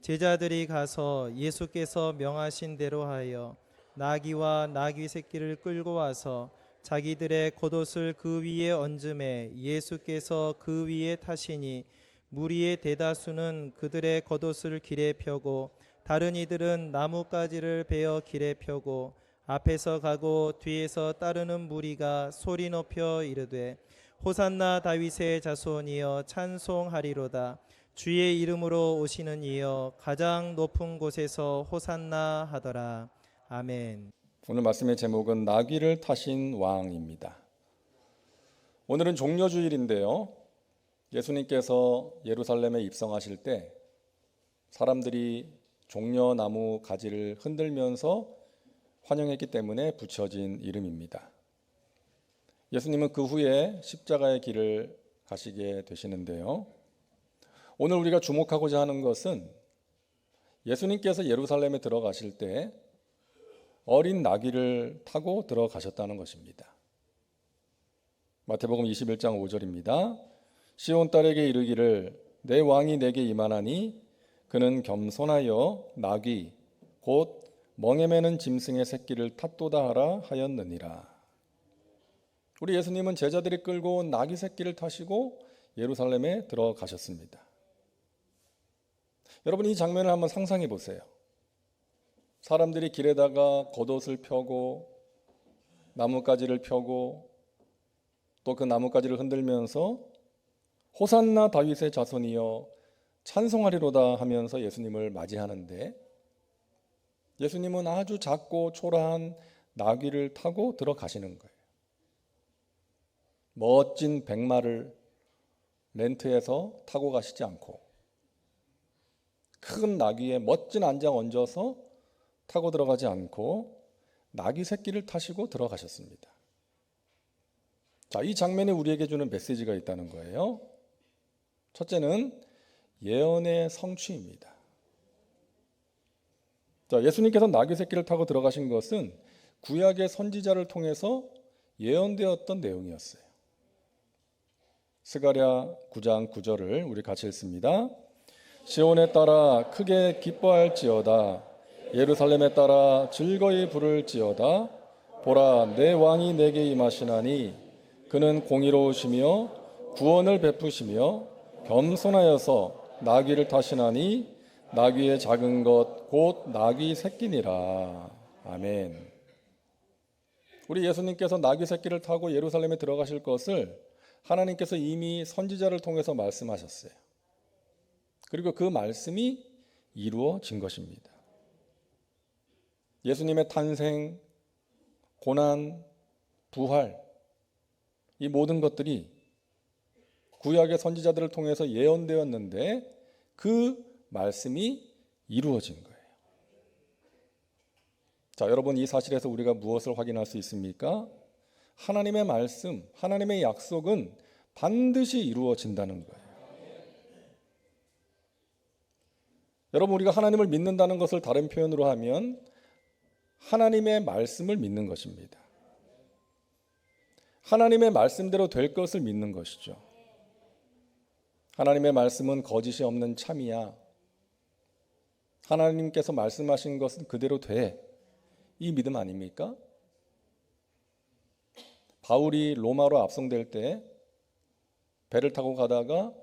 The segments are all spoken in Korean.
제자들이 가서 예수께서 명하신 대로 하여 나귀와 나귀 새끼를 끌고 와서 자기들의 겉옷을 그 위에 얹음에 예수께서 그 위에 타시니 무리의 대다수는 그들의 겉옷을 길에 펴고 다른 이들은 나뭇가지를 베어 길에 펴고 앞에서 가고 뒤에서 따르는 무리가 소리 높여 이르되 호산나 다윗의 자손이여 찬송하리로다. 주의 이름으로 오시는 이여 가장 높은 곳에서 호산나 하더라. 아멘. 오늘 말씀의 제목은 나귀를 타신 왕입니다. 오늘은 종려주일인데요. 예수님께서 예루살렘에 입성하실 때 사람들이 종려나무 가지를 흔들면서 환영했기 때문에 붙여진 이름입니다. 예수님은 그 후에 십자가의 길을 가시게 되시는데요. 오늘 우리가 주목하고자 하는 것은 예수님께서 예루살렘에 들어가실 때 어린 나귀를 타고 들어가셨다는 것입니다. 마태복음 21장 5절입니다. 시온 딸에게 이르기를 내 왕이 내게 임하나니 그는 겸손하여 나귀 곧 멍에 매는 짐승의 새끼를 탔도다 하라 하였느니라. 우리 예수님은 제자들이 끌고 온 나귀 새끼를 타시고 예루살렘에 들어가셨습니다. 여러분, 이 장면을 한번 상상해 보세요. 사람들이 길에다가 겉옷을 펴고 나뭇가지를 펴고 또 그 나뭇가지를 흔들면서 호산나 다윗의 자손이여 찬송하리로다 하면서 예수님을 맞이하는데, 예수님은 아주 작고 초라한 나귀를 타고 들어가시는 거예요. 멋진 백마를 렌트해서 타고 가시지 않고 큰 나귀에 멋진 안장 얹어서 타고 들어가지 않고 나귀 새끼를 타시고 들어가셨습니다. 자, 이 장면이 우리에게 주는 메시지가 있다는 거예요. 첫째는 예언의 성취입니다. 자, 예수님께서 나귀 새끼를 타고 들어가신 것은 구약의 선지자를 통해서 예언되었던 내용이었어요. 스가랴 9장 9절을 우리 같이 읽습니다. 시온에 따라 크게 기뻐할지어다. 예루살렘에 따라 즐거이 부를지어다. 보라, 내 왕이 내게 임하시나니 그는 공의로우시며 구원을 베푸시며 겸손하여서 나귀를 타시나니 나귀의 작은 것 곧 나귀 새끼니라. 아멘. 우리 예수님께서 나귀 새끼를 타고 예루살렘에 들어가실 것을 하나님께서 이미 선지자를 통해서 말씀하셨어요. 그리고 그 말씀이 이루어진 것입니다. 예수님의 탄생, 고난, 부활, 이 모든 것들이 구약의 선지자들을 통해서 예언되었는데 그 말씀이 이루어진 거예요. 자, 여러분, 이 사실에서 우리가 무엇을 확인할 수 있습니까? 하나님의 말씀, 하나님의 약속은 반드시 이루어진다는 거예요. 여러분, 우리가 하나님을 믿는다는 것을 다른 표현으로 하면 하나님의 말씀을 믿는 것입니다. 하나님의 말씀대로 될 것을 믿는 것이죠. 하나님의 말씀은 거짓이 없는 참이야. 하나님께서 말씀하신 것은 그대로 돼. 이 믿음 아닙니까? 바울이 로마로 압송될 때 배를 타고 가다가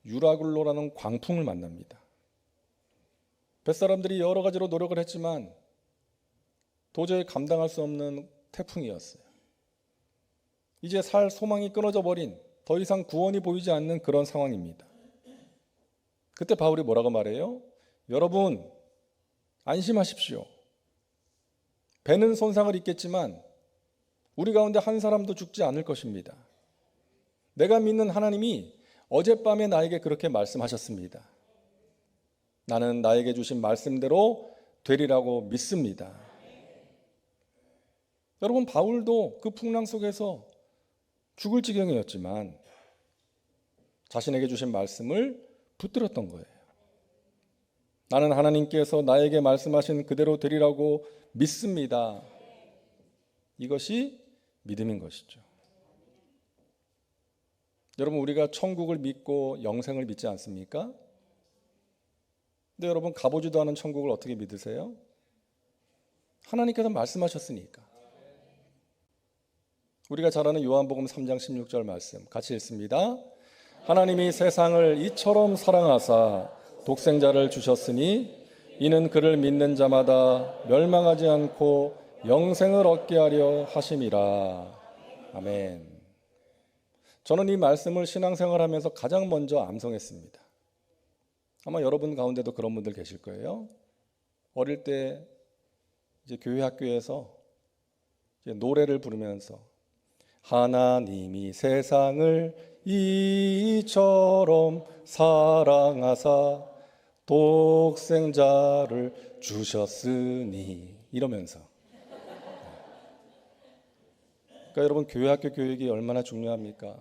유라굴로라는 광풍을 만납니다. 뱃사람들이 여러 가지로 노력을 했지만 도저히 감당할 수 없는 태풍이었어요. 이제 살 소망이 끊어져 버린, 더 이상 구원이 보이지 않는 그런 상황입니다. 그때 바울이 뭐라고 말해요? 여러분, 안심하십시오. 배는 손상을 입겠지만 우리 가운데 한 사람도 죽지 않을 것입니다. 내가 믿는 하나님이 어젯밤에 나에게 그렇게 말씀하셨습니다. 나는 나에게 주신 말씀대로 되리라고 믿습니다. 여러분, 바울도 그 풍랑 속에서 죽을 지경이었지만 자신에게 주신 말씀을 붙들었던 거예요. 나는 하나님께서 나에게 말씀하신 그대로 되리라고 믿습니다. 이것이 믿음인 것이죠. 여러분, 우리가 천국을 믿고 영생을 믿지 않습니까? 근데 여러분, 가보지도 않은 천국을 어떻게 믿으세요? 하나님께서 말씀하셨으니까. 우리가 잘 아는 요한복음 3장 16절 말씀 같이 읽습니다. 하나님이 세상을 이처럼 사랑하사 독생자를 주셨으니 이는 그를 믿는 자마다 멸망하지 않고 영생을 얻게 하려 하심이라. 아멘. 저는 이 말씀을 신앙생활하면서 가장 먼저 암송했습니다. 아마 여러분 가운데도 그런 분들 계실 거예요. 어릴 때 이제 교회 학교에서 이제 노래를 부르면서 하나님이 세상을 이처럼 사랑하사 독생자를 주셨으니 이러면서. 그러니까 여러분, 교회 학교 교육이 얼마나 중요합니까?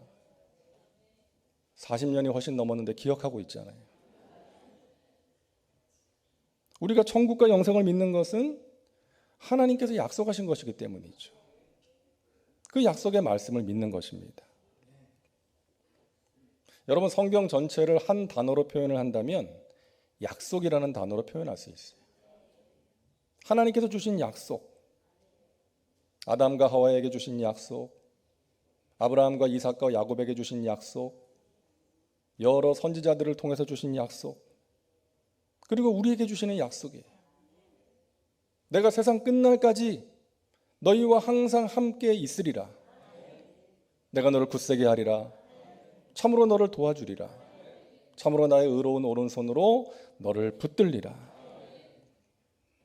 40년이 훨씬 넘었는데 기억하고 있잖아요. 우리가 천국과 영생을 믿는 것은 하나님께서 약속하신 것이기 때문이죠. 그 약속의 말씀을 믿는 것입니다. 여러분, 성경 전체를 한 단어로 표현을 한다면 약속이라는 단어로 표현할 수 있어요. 하나님께서 주신 약속, 아담과 하와에게 주신 약속, 아브라함과 이삭과 야곱에게 주신 약속, 여러 선지자들을 통해서 주신 약속, 그리고 우리에게 주시는 약속이에요. 내가 세상 끝날까지 너희와 항상 함께 있으리라. 내가 너를 굳세게 하리라. 참으로 너를 도와주리라. 참으로 나의 의로운 오른손으로 너를 붙들리라.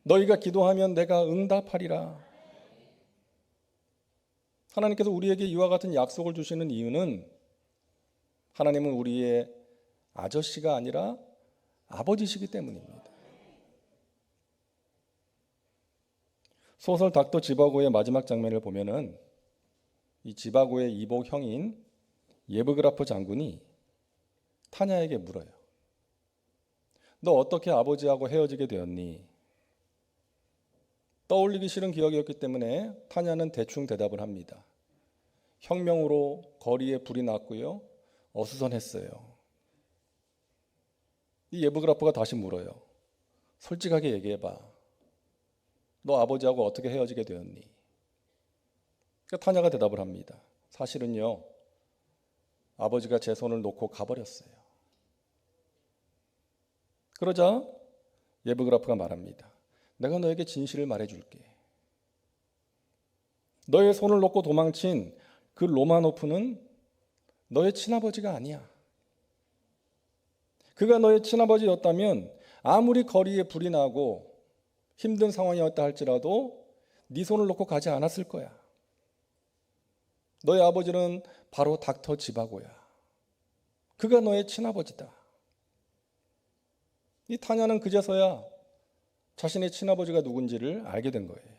너희가 기도하면 내가 응답하리라. 하나님께서 우리에게 이와 같은 약속을 주시는 이유는 하나님은 우리의 아저씨가 아니라 아버지시기 때문입니다. 소설 닥터 지바고의 마지막 장면을 보면은 이 지바고의 이복 형인 예브그라프 장군이 타냐에게 물어요. 너 어떻게 아버지하고 헤어지게 되었니? 떠올리기 싫은 기억이었기 때문에 타냐는 대충 대답을 합니다. 혁명으로 거리에 불이 났고요. 어수선했어요. 이 예브그라프가 다시 물어요. 솔직하게 얘기해봐. 너 아버지하고 어떻게 헤어지게 되었니? 그러니까 타냐가 대답을 합니다. 사실은요, 아버지가 제 손을 놓고 가버렸어요. 그러자 예브그라프가 말합니다. 내가 너에게 진실을 말해줄게. 너의 손을 놓고 도망친 그 로마노프는 너의 친아버지가 아니야. 그가 너의 친아버지였다면 아무리 거리에 불이 나고 힘든 상황이었다 할지라도 네 손을 놓고 가지 않았을 거야. 너의 아버지는 바로 닥터 지바고야. 그가 너의 친아버지다. 이 타냐는 그제서야 자신의 친아버지가 누군지를 알게 된 거예요.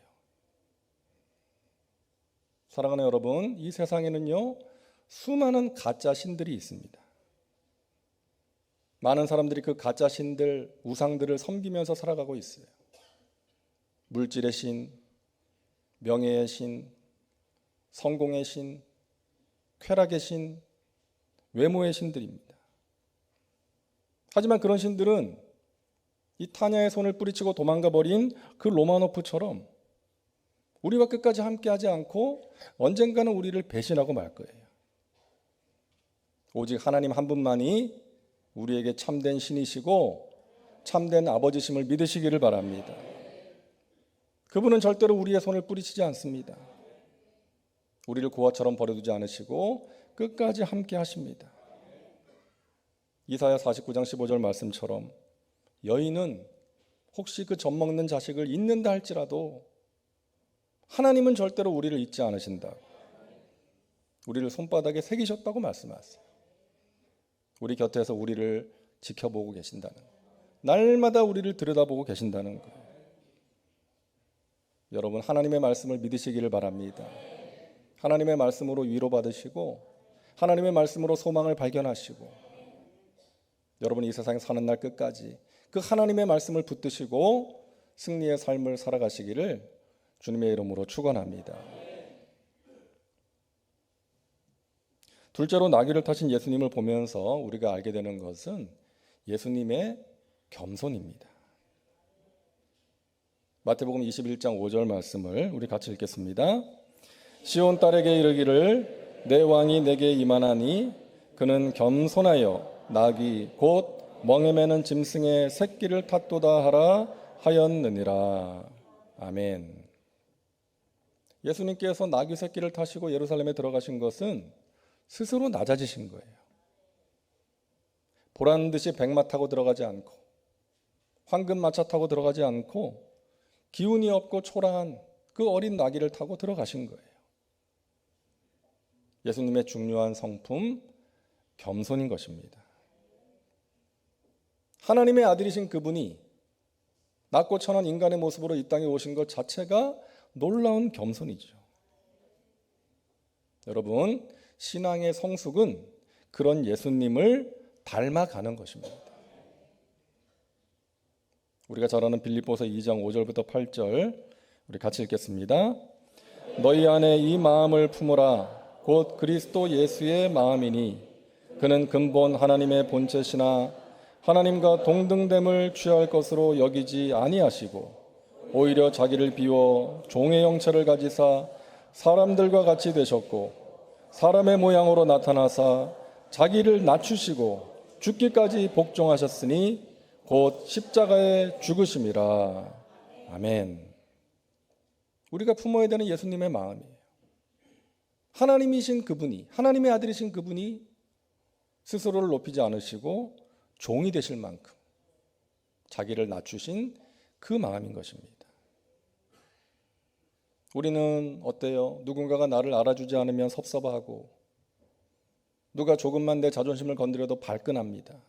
사랑하는 여러분, 이 세상에는요, 수많은 가짜 신들이 있습니다. 많은 사람들이 그 가짜 신들, 우상들을 섬기면서 살아가고 있어요. 물질의 신, 명예의 신, 성공의 신, 쾌락의 신, 외모의 신들입니다. 하지만 그런 신들은 이 타냐의 손을 뿌리치고 도망가 버린 그 로마노프처럼 우리와 끝까지 함께하지 않고 언젠가는 우리를 배신하고 말 거예요. 오직 하나님 한 분만이 우리에게 참된 신이시고 참된 아버지심을 믿으시기를 바랍니다. 그분은 절대로 우리의 손을 뿌리치지 않습니다. 우리를 고아처럼 버려두지 않으시고 끝까지 함께 하십니다. 이사야 49장 15절 말씀처럼 여인은 혹시 그 젖 먹는 자식을 잊는다 할지라도 하나님은 절대로 우리를 잊지 않으신다. 우리를 손바닥에 새기셨다고 말씀하세요. 우리 곁에서 우리를 지켜보고 계신다는, 날마다 우리를 들여다보고 계신다는 거예요. 여러분, 하나님의 말씀을 믿으시기를 바랍니다. 하나님의 말씀으로 위로받으시고 하나님의 말씀으로 소망을 발견하시고 여러분이 이 세상에 사는 날 끝까지 그 하나님의 말씀을 붙드시고 승리의 삶을 살아가시기를 주님의 이름으로 축원합니다. 둘째로 나귀를 타신 예수님을 보면서 우리가 알게 되는 것은 예수님의 겸손입니다. 마태복음 21장 5절 말씀을 우리 같이 읽겠습니다. 시온 딸에게 이르기를 내 왕이 내게 임하나니 그는 겸손하여 나귀 곧 멍에 매는 짐승의 새끼를 탔도다 하라 하였느니라. 아멘. 예수님께서 나귀 새끼를 타시고 예루살렘에 들어가신 것은 스스로 낮아지신 거예요. 보란 듯이 백마 타고 들어가지 않고 황금 마차 타고 들어가지 않고 기운이 없고 초라한 그 어린 나귀를 타고 들어가신 거예요. 예수님의 중요한 성품, 겸손인 것입니다. 하나님의 아들이신 그분이 낮고 천한 인간의 모습으로 이 땅에 오신 것 자체가 놀라운 겸손이죠. 여러분, 신앙의 성숙은 그런 예수님을 닮아가는 것입니다. 우리가 잘 아는 빌립보서 2장 5절부터 8절 우리 같이 읽겠습니다. 너희 안에 이 마음을 품으라. 곧 그리스도 예수의 마음이니 그는 근본 하나님의 본체시나 하나님과 동등됨을 취할 것으로 여기지 아니하시고 오히려 자기를 비워 종의 형체를 가지사 사람들과 같이 되셨고 사람의 모양으로 나타나사 자기를 낮추시고 죽기까지 복종하셨으니 곧 십자가에 죽으심이라. 아멘. 우리가 품어야 되는 예수님의 마음이에요. 하나님이신 그분이, 하나님의 아들이신 그분이 스스로를 높이지 않으시고 종이 되실 만큼 자기를 낮추신 그 마음인 것입니다. 우리는 어때요? 누군가가 나를 알아주지 않으면 섭섭하고 누가 조금만 내 자존심을 건드려도 발끈합니다.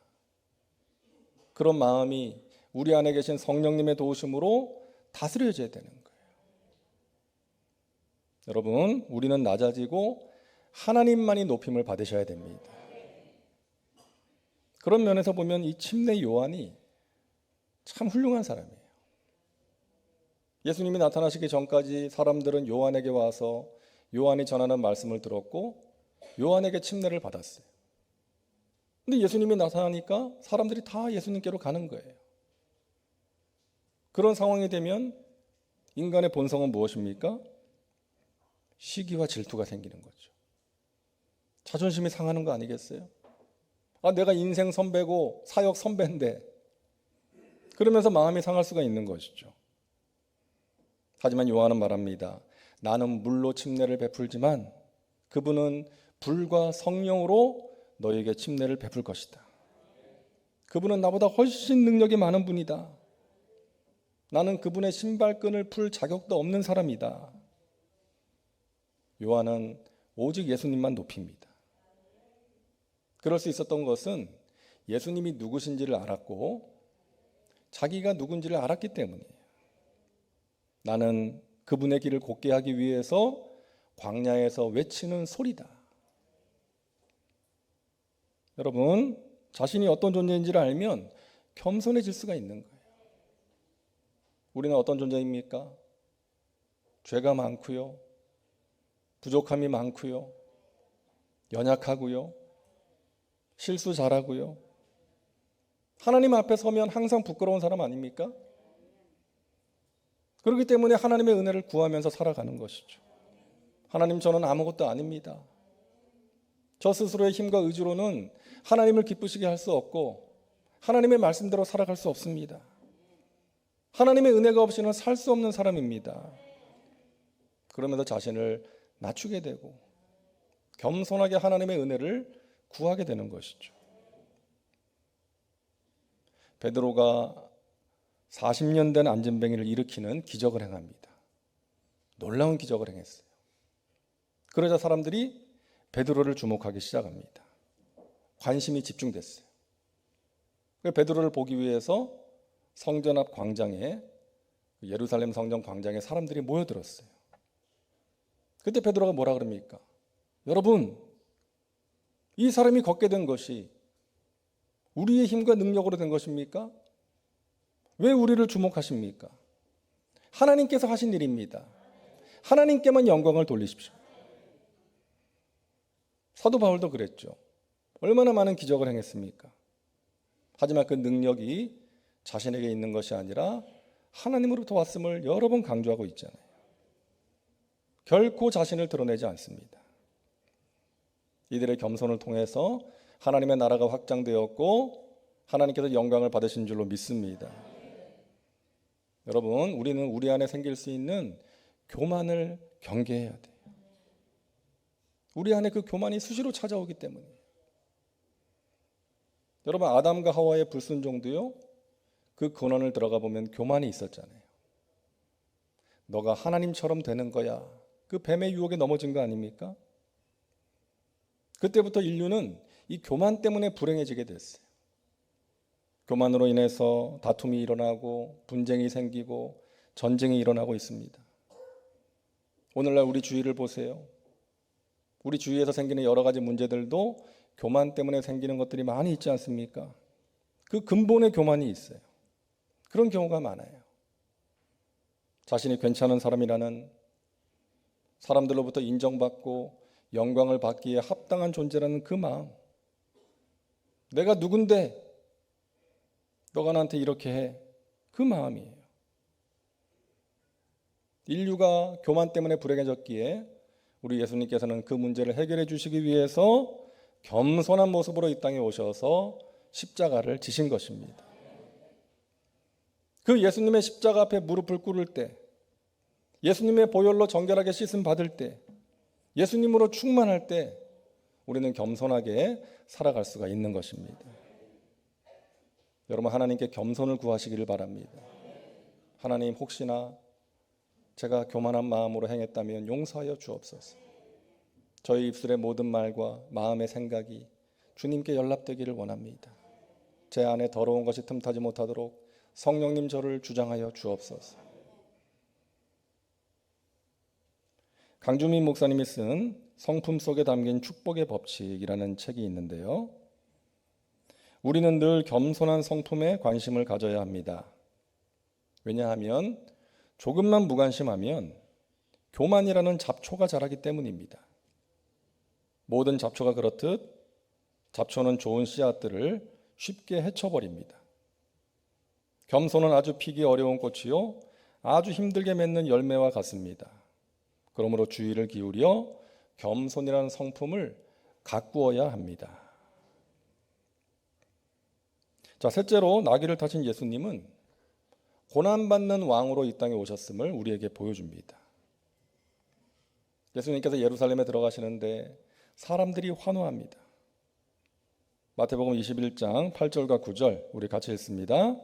그런 마음이 우리 안에 계신 성령님의 도우심으로 다스려져야 되는 거예요. 여러분, 우리는 낮아지고 하나님만이 높임을 받으셔야 됩니다. 그런 면에서 보면 이 침례 요한이 참 훌륭한 사람이에요. 예수님이 나타나시기 전까지 사람들은 요한에게 와서 요한이 전하는 말씀을 들었고 요한에게 침례를 받았어요. 근데 예수님이 나타나니까 사람들이 다 예수님께로 가는 거예요. 그런 상황이 되면 인간의 본성은 무엇입니까? 시기와 질투가 생기는 거죠. 자존심이 상하는 거 아니겠어요? 내가 인생 선배고 사역 선배인데 그러면서 마음이 상할 수가 있는 것이죠. 하지만 요한은 말합니다. 나는 물로 침례를 베풀지만 그분은 불과 성령으로 너에게 침례를 베풀 것이다. 그분은 나보다 훨씬 능력이 많은 분이다. 나는 그분의 신발끈을 풀 자격도 없는 사람이다. 요한은 오직 예수님만 높입니다. 그럴 수 있었던 것은 예수님이 누구신지를 알았고 자기가 누군지를 알았기 때문이에요. 나는 그분의 길을 곱게 하기 위해서 광야에서 외치는 소리다. 여러분, 자신이 어떤 존재인지를 알면 겸손해질 수가 있는 거예요. 우리는 어떤 존재입니까? 죄가 많고요. 부족함이 많고요. 연약하고요. 실수 잘하고요. 하나님 앞에 서면 항상 부끄러운 사람 아닙니까? 그렇기 때문에 하나님의 은혜를 구하면서 살아가는 것이죠. 하나님, 저는 아무것도 아닙니다. 저 스스로의 힘과 의지로는 하나님을 기쁘시게 할 수 없고 하나님의 말씀대로 살아갈 수 없습니다. 하나님의 은혜가 없이는 살 수 없는 사람입니다. 그러면서 자신을 낮추게 되고 겸손하게 하나님의 은혜를 구하게 되는 것이죠. 베드로가 40년 된 안진뱅이를 일으키는 기적을 행합니다. 놀라운 기적을 행했어요. 그러자 사람들이 베드로를 주목하기 시작합니다. 관심이 집중됐어요. 베드로를 보기 위해서 성전 앞 광장에, 예루살렘 성전 광장에 사람들이 모여들었어요. 그때 베드로가 뭐라 그럽니까? 여러분, 이 사람이 걷게 된 것이 우리의 힘과 능력으로 된 것입니까? 왜 우리를 주목하십니까? 하나님께서 하신 일입니다. 하나님께만 영광을 돌리십시오. 사도 바울도 그랬죠. 얼마나 많은 기적을 행했습니까? 하지만 그 능력이 자신에게 있는 것이 아니라 하나님으로부터 왔음을 여러 번 강조하고 있잖아요. 결코 자신을 드러내지 않습니다. 이들의 겸손을 통해서 하나님의 나라가 확장되었고 하나님께서 영광을 받으신 줄로 믿습니다. 여러분, 우리는 우리 안에 생길 수 있는 교만을 경계해야 돼요. 우리 안에 그 교만이 수시로 찾아오기 때문이에요. 여러분, 아담과 하와의 불순종도요, 그 근원을 들어가 보면 교만이 있었잖아요. 너가 하나님처럼 되는 거야. 그 뱀의 유혹에 넘어진 거 아닙니까? 그때부터 인류는 이 교만 때문에 불행해지게 됐어요. 교만으로 인해서 다툼이 일어나고 분쟁이 생기고 전쟁이 일어나고 있습니다. 오늘날 우리 주위를 보세요. 우리 주위에서 생기는 여러 가지 문제들도 교만 때문에 생기는 것들이 많이 있지 않습니까? 그 근본에 교만이 있어요. 그런 경우가 많아요. 자신이 괜찮은 사람이라는, 사람들로부터 인정받고 영광을 받기에 합당한 존재라는 그 마음, 내가 누군데 너가 나한테 이렇게 해, 그 마음이에요. 인류가 교만 때문에 불행해졌기에 우리 예수님께서는 그 문제를 해결해 주시기 위해서 겸손한 모습으로 이 땅에 오셔서 십자가를 지신 것입니다. 그 예수님의 십자가 앞에 무릎을 꿇을 때, 예수님의 보혈로 정결하게 씻음 받을 때, 예수님으로 충만할 때 우리는 겸손하게 살아갈 수가 있는 것입니다. 여러분, 하나님께 겸손을 구하시기를 바랍니다. 하나님, 혹시나 제가 교만한 마음으로 행했다면 용서하여 주옵소서. 저희 입술의 모든 말과 마음의 생각이 주님께 연락되기를 원합니다. 제 안에 더러운 것이 틈타지 못하도록 성령님 저를 주장하여 주옵소서. 강주민 목사님이 쓴 성품 속에 담긴 축복의 법칙이라는 책이 있는데요. 우리는 늘 겸손한 성품에 관심을 가져야 합니다. 왜냐하면 조금만 무관심하면 교만이라는 잡초가 자라기 때문입니다. 모든 잡초가 그렇듯 잡초는 좋은 씨앗들을 쉽게 헤쳐버립니다. 겸손은 아주 피기 어려운 꽃이요, 아주 힘들게 맺는 열매와 같습니다. 그러므로 주의를 기울여 겸손이라는 성품을 가꾸어야 합니다. 자, 셋째로 나귀를 타신 예수님은 고난받는 왕으로 이 땅에 오셨음을 우리에게 보여줍니다. 예수님께서 예루살렘에 들어가시는데 사람들이 환호합니다. 마태복음 21장 8절과 9절 우리 같이 읽습니다.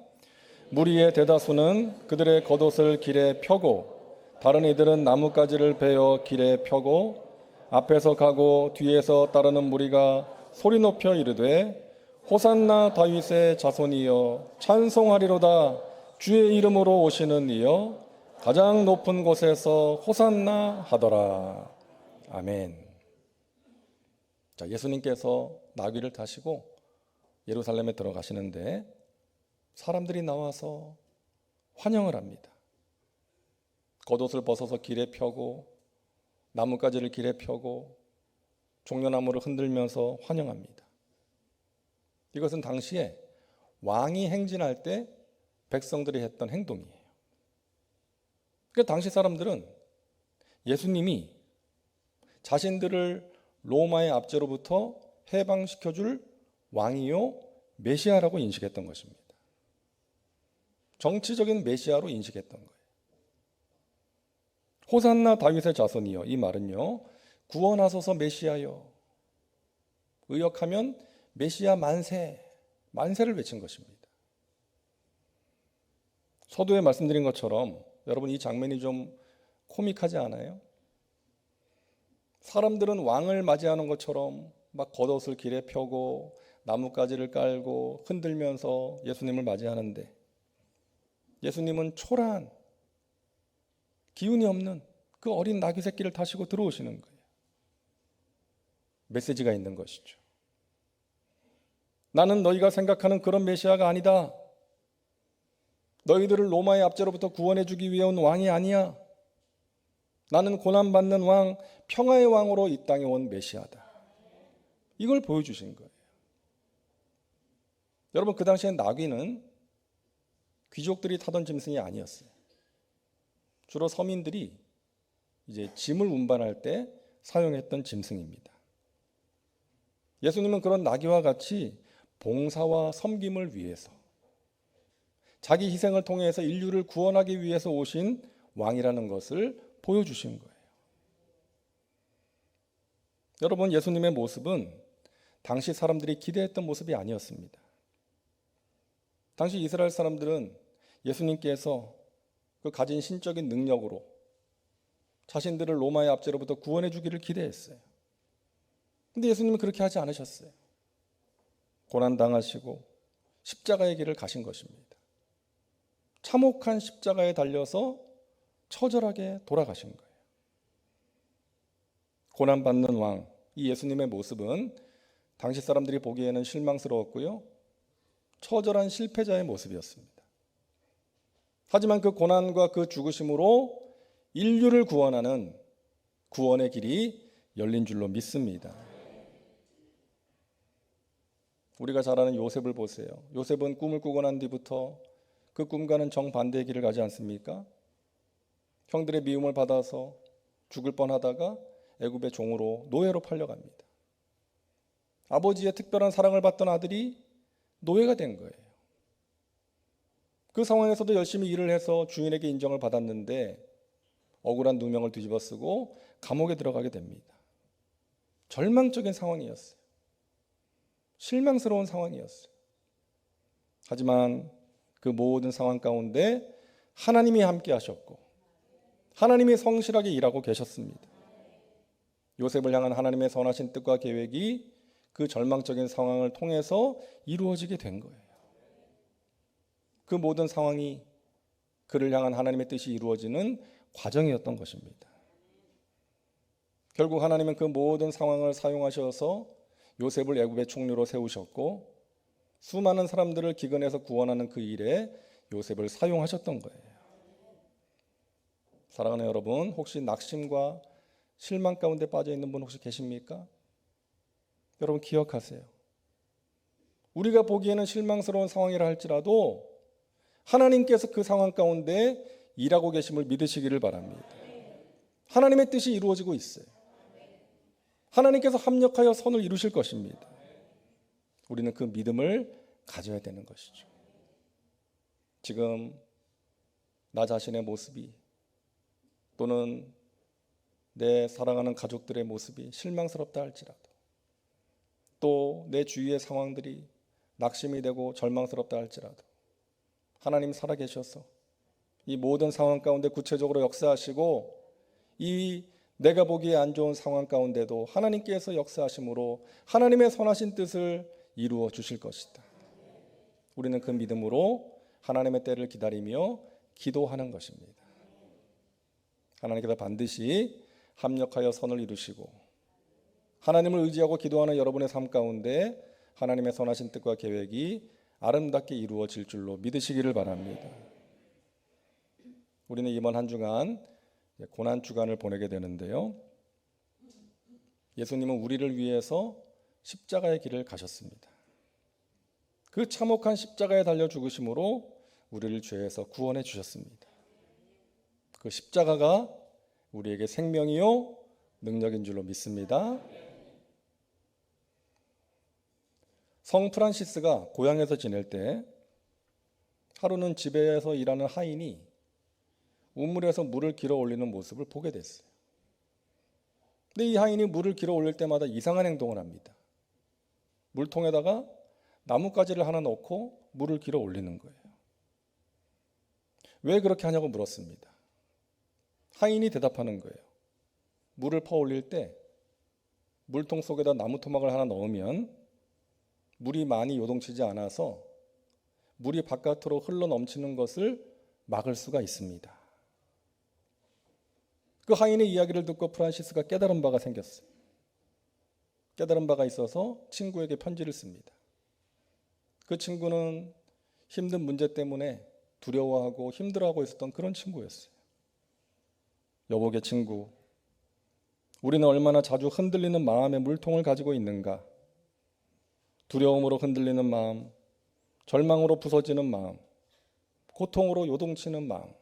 무리의 대다수는 그들의 겉옷을 길에 펴고 다른 이들은 나뭇가지를 베어 길에 펴고 앞에서 가고 뒤에서 따르는 무리가 소리 높여 이르되 호산나 다윗의 자손이여 찬송하리로다 주의 이름으로 오시는 이여 가장 높은 곳에서 호산나 하더라. 아멘. 자, 예수님께서 나귀를 타시고 예루살렘에 들어가시는데 사람들이 나와서 환영을 합니다. 겉옷을 벗어서 길에 펴고 나뭇가지를 길에 펴고 종려나무를 흔들면서 환영합니다. 이것은 당시에 왕이 행진할 때 백성들이 했던 행동이에요. 그러니까 당시 사람들은 예수님이 자신들을 로마의 압제로부터 해방시켜줄 왕이요 메시아라고 인식했던 것입니다. 정치적인 메시아로 인식했던 거예요. 호산나 다윗의 자손이여, 이 말은요 구원하소서 메시아여, 의역하면 메시아 만세, 만세를 외친 것입니다. 서두에 말씀드린 것처럼 여러분, 이 장면이 좀 코믹하지 않아요? 사람들은 왕을 맞이하는 것처럼 막 겉옷을 길에 펴고 나뭇가지를 깔고 흔들면서 예수님을 맞이하는데 예수님은 초라한, 기운이 없는 그 어린 나귀 새끼를 타시고 들어오시는 거예요. 메시지가 있는 것이죠. 나는 너희가 생각하는 그런 메시아가 아니다. 너희들을 로마의 압제로부터 구원해 주기 위해 온 왕이 아니야. 나는 고난받는 왕, 평화의 왕으로 이 땅에 온 메시아다. 이걸 보여주신 거예요. 여러분, 그 당시에 나귀는 귀족들이 타던 짐승이 아니었어요. 주로 서민들이 이제 짐을 운반할 때 사용했던 짐승입니다. 예수님은 그런 나귀와 같이 봉사와 섬김을 위해서 자기 희생을 통해서 인류를 구원하기 위해서 오신 왕이라는 것을 보여주신 거예요. 여러분, 예수님의 모습은 당시 사람들이 기대했던 모습이 아니었습니다. 당시 이스라엘 사람들은 예수님께서 그 가진 신적인 능력으로 자신들을 로마의 압제로부터 구원해 주기를 기대했어요. 근데 예수님은 그렇게 하지 않으셨어요. 고난당하시고 십자가의 길을 가신 것입니다. 참혹한 십자가에 달려서 처절하게 돌아가신 거예요. 고난받는 왕, 이 예수님의 모습은 당시 사람들이 보기에는 실망스러웠고요, 처절한 실패자의 모습이었습니다. 하지만 그 고난과 그 죽으심으로 인류를 구원하는 구원의 길이 열린 줄로 믿습니다. 우리가 잘 아는 요셉을 보세요. 요셉은 꿈을 꾸고 난 뒤부터 그 꿈과는 정반대의 길을 가지 않습니까? 형들의 미움을 받아서 죽을 뻔하다가 애굽의 종으로 노예로 팔려갑니다. 아버지의 특별한 사랑을 받던 아들이 노예가 된 거예요. 그 상황에서도 열심히 일을 해서 주인에게 인정을 받았는데 억울한 누명을 뒤집어쓰고 감옥에 들어가게 됩니다. 절망적인 상황이었어요. 실망스러운 상황이었어요. 하지만 그 모든 상황 가운데 하나님이 함께 하셨고 하나님이 성실하게 일하고 계셨습니다. 요셉을 향한 하나님의 선하신 뜻과 계획이 그 절망적인 상황을 통해서 이루어지게 된 거예요. 그 모든 상황이 그를 향한 하나님의 뜻이 이루어지는 과정이었던 것입니다. 결국 하나님은 그 모든 상황을 사용하셔서 요셉을 애굽의 총리로 세우셨고 수많은 사람들을 기근에서 구원하는 그 일에 요셉을 사용하셨던 거예요. 사랑하는 여러분, 혹시 낙심과 실망 가운데 빠져 있는 분 혹시 계십니까? 여러분 기억하세요. 우리가 보기에는 실망스러운 상황이라 할지라도 하나님께서 그 상황 가운데 일하고 계심을 믿으시기를 바랍니다. 하나님의 뜻이 이루어지고 있어요. 하나님께서 합력하여 선을 이루실 것입니다. 우리는 그 믿음을 가져야 되는 것이죠. 지금 나 자신의 모습이 또는 내 사랑하는 가족들의 모습이 실망스럽다 할지라도 또 내 주위의 상황들이 낙심이 되고 절망스럽다 할지라도 하나님 살아계셔서 이 모든 상황 가운데 구체적으로 역사하시고 이 내가 보기에 안 좋은 상황 가운데도 하나님께서 역사하심으로 하나님의 선하신 뜻을 이루어 주실 것이다. 우리는 그 믿음으로 하나님의 때를 기다리며 기도하는 것입니다. 하나님께서 반드시 합력하여 선을 이루시고 하나님을 의지하고 기도하는 여러분의 삶 가운데 하나님의 선하신 뜻과 계획이 아름답게 이루어질 줄로 믿으시기를 바랍니다. 우리는 이번 한 주간 고난 주간을 보내게 되는데요. 예수님은 우리를 위해서 십자가의 길을 가셨습니다. 그 참혹한 십자가에 달려 죽으심으로 우리를 죄에서 구원해 주셨습니다. 그 십자가가 우리에게 생명이요 능력인 줄로 믿습니다. 성 프란시스가 고향에서 지낼 때 하루는 집에서 일하는 하인이 우물에서 물을 길어 올리는 모습을 보게 됐어요. 근데 이 하인이 물을 길어 올릴 때마다 이상한 행동을 합니다. 물통에다가 나뭇가지를 하나 넣고 물을 길어 올리는 거예요. 왜 그렇게 하냐고 물었습니다. 하인이 대답하는 거예요. 물을 퍼 올릴 때 물통 속에다 나무 토막을 하나 넣으면 물이 많이 요동치지 않아서 물이 바깥으로 흘러 넘치는 것을 막을 수가 있습니다. 그 하인의 이야기를 듣고 프란시스가 깨달은 바가 생겼어요. 깨달은 바가 있어서 친구에게 편지를 씁니다. 그 친구는 힘든 문제 때문에 두려워하고 힘들어하고 있었던 그런 친구였어요. 여보게 친구, 우리는 얼마나 자주 흔들리는 마음의 물통을 가지고 있는가. 두려움으로 흔들리는 마음, 절망으로 부서지는 마음, 고통으로 요동치는 마음.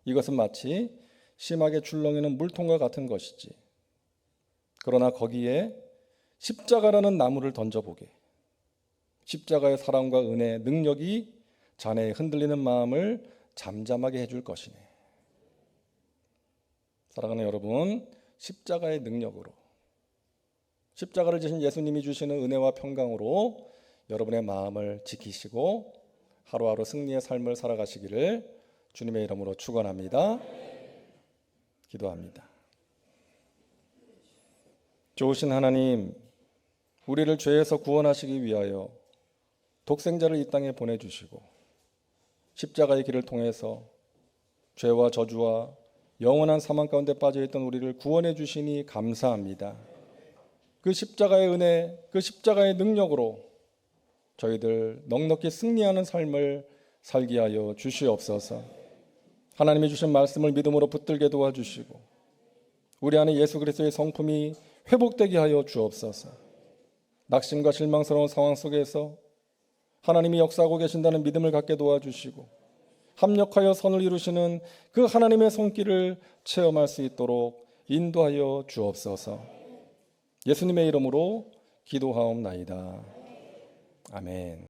이것은 마치 심하게 출렁이는 물통과 같은 것이지. 그러나 거기에 십자가라는 나무를 던져보게. 십자가의 사랑과 은혜, 능력이 자네의 흔들리는 마음을 잠잠하게 해줄 것이네. 사랑하는 여러분, 십자가의 능력으로, 십자가를 지신 예수님이 주시는 은혜와 평강으로 여러분의 마음을 지키시고 하루하루 승리의 삶을 살아가시기를 주님의 이름으로 축원합니다. 기도합니다. 좋으신 하나님, 우리를 죄에서 구원하시기 위하여 독생자를 이 땅에 보내주시고 십자가의 길을 통해서 죄와 저주와 영원한 사망 가운데 빠져있던 우리를 구원해 주시니 감사합니다. 그 십자가의 은혜, 그 십자가의 능력으로 저희들 넉넉히 승리하는 삶을 살게 하여 주시옵소서. 하나님이 주신 말씀을 믿음으로 붙들게 도와주시고 우리 안에 예수 그리스도의 성품이 회복되게 하여 주옵소서. 낙심과 실망스러운 상황 속에서 하나님이 역사하고 계신다는 믿음을 갖게 도와주시고 합력하여 선을 이루시는 그 하나님의 손길을 체험할 수 있도록 인도하여 주옵소서. 예수님의 이름으로 기도하옵나이다. 아멘.